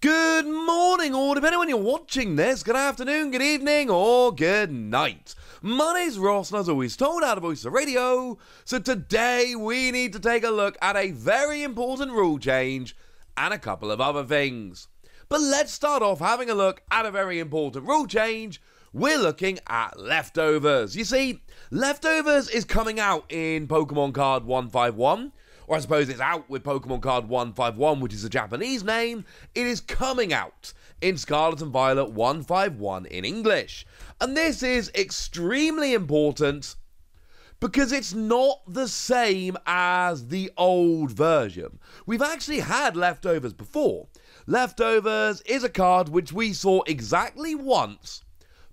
Good morning, or depending on when you're watching this, good afternoon, good evening, or good night. My name's Ross, and as always told out of Voice of Radio, so today we need to take a look at a very important rule change and a couple of other things. But let's start off having a look at a very important rule change. We're looking at Leftovers. You see, Leftovers is coming out in Pokemon Card 151, or I suppose it's out with Pokemon Card 151, which is a Japanese name. It is coming out in Scarlet and Violet 151 in English. And this is extremely important because it's not the same as the old version. We've actually had Leftovers before. Leftovers is a card which we saw exactly once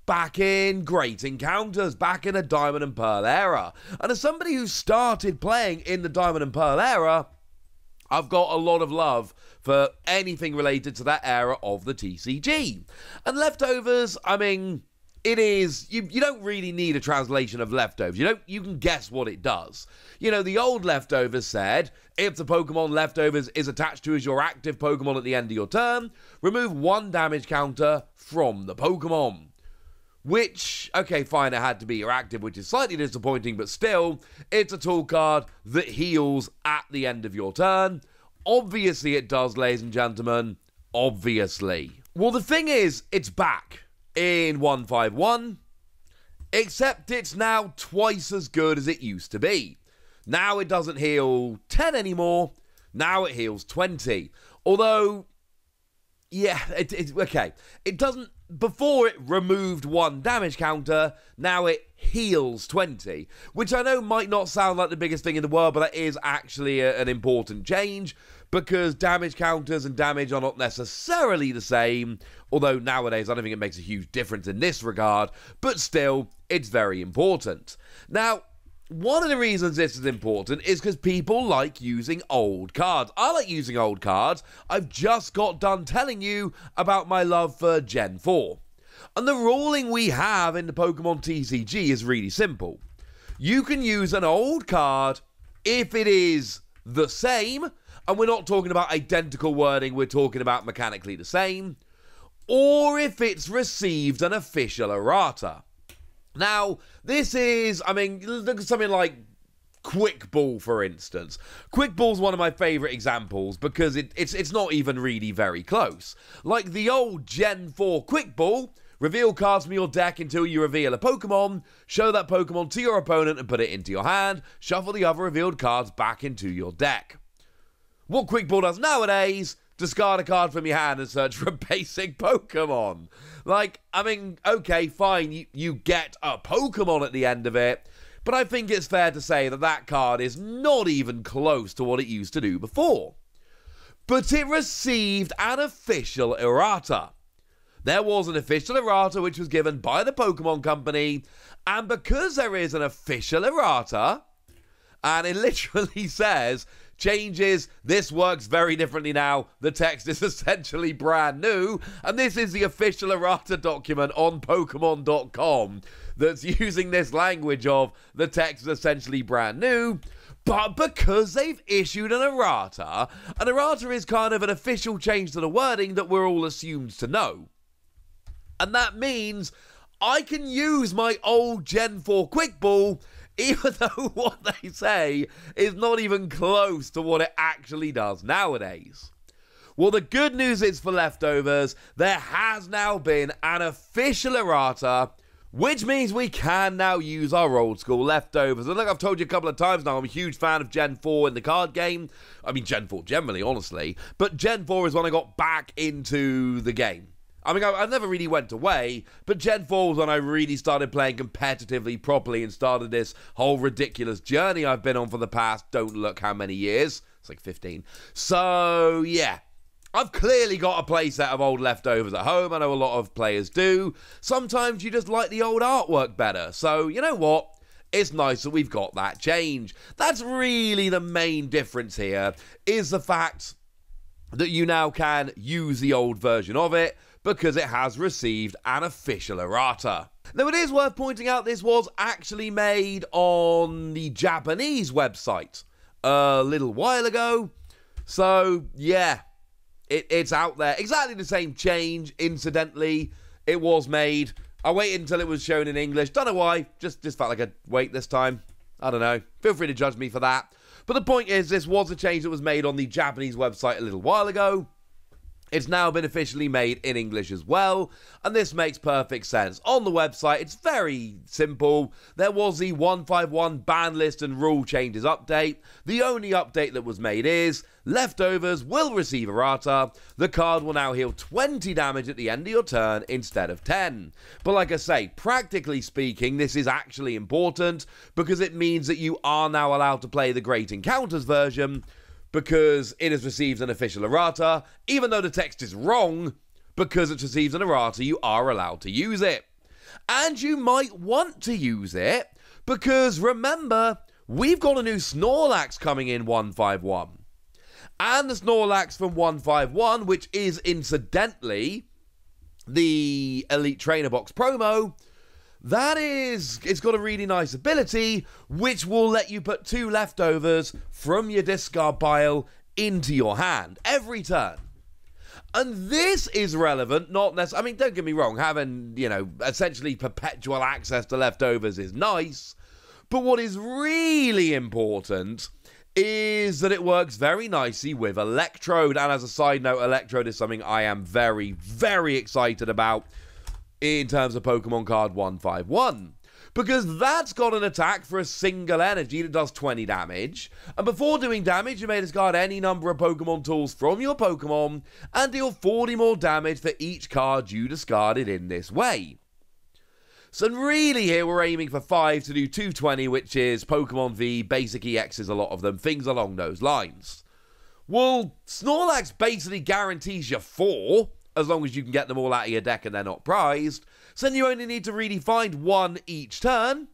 back in Great Encounters, back in the Diamond and Pearl era. And as somebody who started playing in the Diamond and Pearl era, I've got a lot of love for anything related to that era of the TCG. And Leftovers, I mean, it is, you don't really need a translation of Leftovers. You can guess what it does. You know, the old Leftovers said, if the Pokemon Leftovers is attached to as your active Pokemon at the end of your turn, remove 1 damage counter from the Pokemon. Which, okay, fine, it had to be your active, which is slightly disappointing, but still, it's a tool card that heals at the end of your turn. Obviously it does, ladies and gentlemen. Obviously. Well, the thing is, it's back in 151, except it's now twice as good as it used to be. Now it doesn't heal 10 anymore, now it heals 20. Although, yeah, okay, it doesn't, before it removed 1 damage counter, now it heals 20, which I know might not sound like the biggest thing in the world, but that is actually an important change, because damage counters and damage are not necessarily the same, although nowadays I don't think it makes a huge difference in this regard, but still, it's very important. Now, one of the reasons this is important is because people like using old cards. I like using old cards. I've just got done telling you about my love for Gen 4. And the ruling we have in the Pokemon TCG is really simple. You can use an old card if it is the same, and we're not talking about identical wording, we're talking about mechanically the same, or if it's received an official errata. Now, this is, I mean, look at something like Quick Ball, for instance. Quick Ball's one of my favourite examples because it's not even really very close. Like the old Gen 4 Quick Ball, reveal cards from your deck until you reveal a Pokemon, show that Pokemon to your opponent and put it into your hand, shuffle the other revealed cards back into your deck. What Quick Ball does nowadays, discard a card from your hand and search for a basic Pokemon. Like, I mean, okay, fine, you get a Pokemon at the end of it, but I think it's fair to say that that card is not even close to what it used to do before. But it received an official errata. There was an official errata which was given by the Pokemon Company, and because there is an official errata, and it literally says, changes, this works very differently now, the text is essentially brand new, and this is the official errata document on Pokemon.com that's using this language of the text is essentially brand new, but because they've issued an errata is kind of an official change to the wording that we're all assumed to know. And that means I can use my old Gen 4 Quick Ball even though what they say is not even close to what it actually does nowadays. Well, the good news is for Leftovers, there has now been an official errata, which means we can now use our old school Leftovers. And like I've told you a couple of times now, I'm a huge fan of Gen 4 in the card game. I mean, Gen 4 generally, honestly. But Gen 4 is when I got back into the game. I mean, I never really went away, but Gen 4 was when I really started playing competitively properly and started this whole ridiculous journey I've been on for the past, don't look how many years. It's like 15. So, yeah. I've clearly got a playset of old Leftovers at home. I know a lot of players do. Sometimes you just like the old artwork better. So, you know what? It's nice that we've got that change. That's really the main difference here, is the fact that you now can use the old version of it, because it has received an official errata. Now, it is worth pointing out this was actually made on the Japanese website a little while ago. So, yeah, It's out there. Exactly the same change, incidentally. It was made. I waited until it was shown in English. Don't know why. Just felt like I'd wait this time. I don't know. Feel free to judge me for that. But the point is, this was a change that was made on the Japanese website a little while ago. It's now been officially made in English as well, and this makes perfect sense. On the website, it's very simple. There was the 151 ban list and rule changes update. The only update that was made is, leftovers will receive errata. The card will now heal 20 damage at the end of your turn instead of 10. But like I say, practically speaking, this is actually important because it means that you are now allowed to play the Great Encounters version, because it has received an official errata. Even though the text is wrong, because it's received an errata, you are allowed to use it. And you might want to use it, because remember, we've got a new Snorlax coming in 151. And the Snorlax from 151, which is incidentally the Elite Trainer Box promo, it's got a really nice ability, which will let you put 2 leftovers from your discard pile into your hand every turn. And this is relevant, not necessarily, I mean, don't get me wrong, having, essentially perpetual access to leftovers is nice, but what is really important is that it works very nicely with Electrode. And as a side note, Electrode is something I am very, very excited about in terms of Pokemon card 151, because that's got an attack for a single energy that does 20 damage, and before doing damage you may discard any number of Pokemon tools from your Pokemon and deal 40 more damage for each card you discarded in this way. So really here we're aiming for 5 to do 220, which is Pokemon V, basic EXs, a lot of them, things along those lines. Well, Snorlax basically guarantees you 4, as long as you can get them all out of your deck and they're not prized. So then you only need to really find 1 each turn.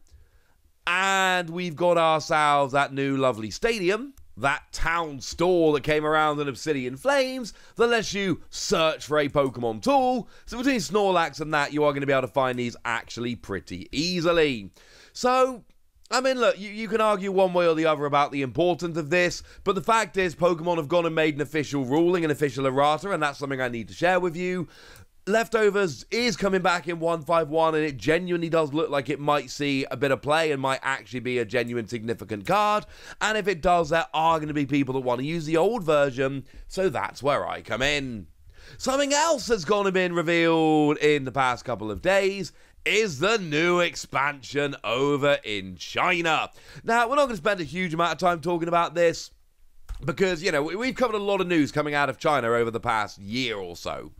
And we've got ourselves that new lovely stadium, that town store that came around in Obsidian Flames, that lets you search for a Pokemon tool. So between Snorlax and that, you are going to be able to find these actually pretty easily. So I mean, look, you can argue one way or the other about the importance of this, but the fact is Pokemon have gone and made an official ruling, an official errata, and that's something I need to share with you. Leftovers is coming back in 151, and it genuinely does look like it might see a bit of play and might actually be a genuine significant card. And if it does, there are going to be people that want to use the old version, so that's where I come in. Something else that's gone and been revealed in the past couple of days is the new expansion over in China. Now, we're not going to spend a huge amount of time talking about this because, you know, we've covered a lot of news coming out of China over the past year or so.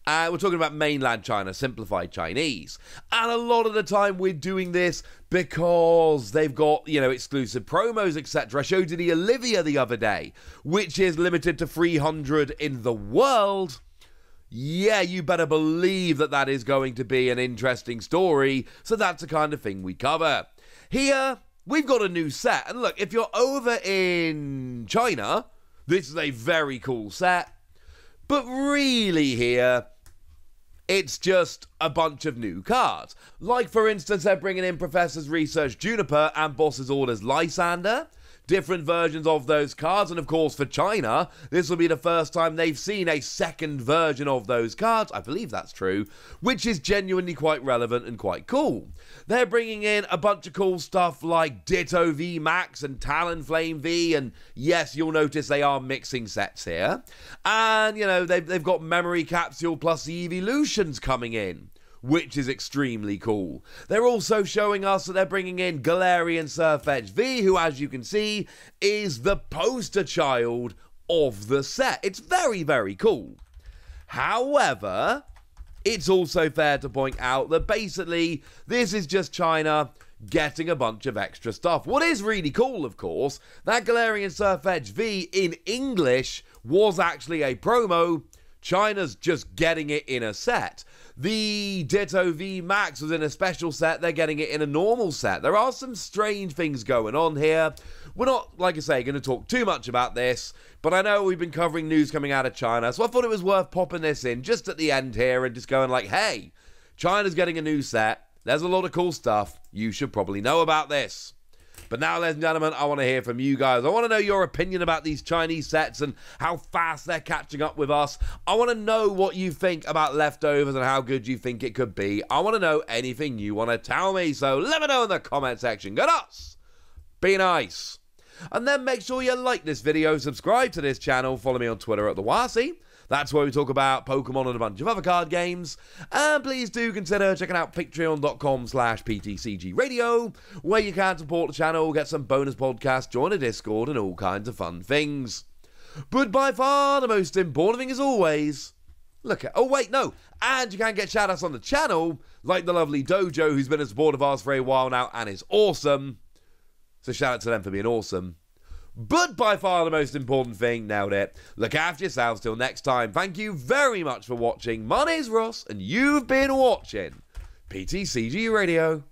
We're talking about mainland China, simplified Chinese. And a lot of the time we're doing this because they've got, you know, exclusive promos, etc. I showed you the Olivia the other day, which is limited to 300 in the world. Yeah, you better believe that that is going to be an interesting story. So that's the kind of thing we cover. Here, we've got a new set. And look, if you're over in China, this is a very cool set. But really here, it's just a bunch of new cards. Like, for instance, they're bringing in Professor's Research Juniper and Boss's Orders Lysander. Different versions of those cards, and of course for China, this will be the first time they've seen a second version of those cards, I believe that's true, which is genuinely quite relevant and quite cool. They're bringing in a bunch of cool stuff like Ditto V Max and Talonflame V, and yes, you'll notice they are mixing sets here. And, you know, they've got Memory Capsule plus the Evolutions coming in, which is extremely cool. They're also showing us that they're bringing in Galarian Sirfetch'd V, who, as you can see, is the poster child of the set. It's very, very cool. However, it's also fair to point out that basically this is just China getting a bunch of extra stuff. What is really cool, of course, that Galarian Sirfetch'd V in English was actually a promo. China's just getting it in a set. The Ditto V Max was in a special set. They're getting it in a normal set. There are some strange things going on here. We're not, like I say, going to talk too much about this, but I know we've been covering news coming out of China, so I thought it was worth popping this in just at the end here and just going like, hey, China's getting a new set. There's a lot of cool stuff. You should probably know about this. But now, ladies and gentlemen, I want to hear from you guys. I want to know your opinion about these Chinese sets and how fast they're catching up with us. I want to know what you think about Leftovers and how good you think it could be. I want to know anything you want to tell me, so let me know in the comment section. Good us! Be nice. And then make sure you like this video, subscribe to this channel, follow me on Twitter at TheWasi. That's where we talk about Pokemon and a bunch of other card games. And please do consider checking out patreon.com/PTCGradio, where you can support the channel, get some bonus podcasts, join a Discord, and all kinds of fun things. But by far the most important thing is always, and you can get shout-outs on the channel, like the lovely Dojo, who's been a supporter of ours for a while now and is awesome. So shout out to them for being awesome. But by far the most important thing, nailed it. Look after yourselves till next time. Thank you very much for watching. My name's Ross, and you've been watching PTCG Radio.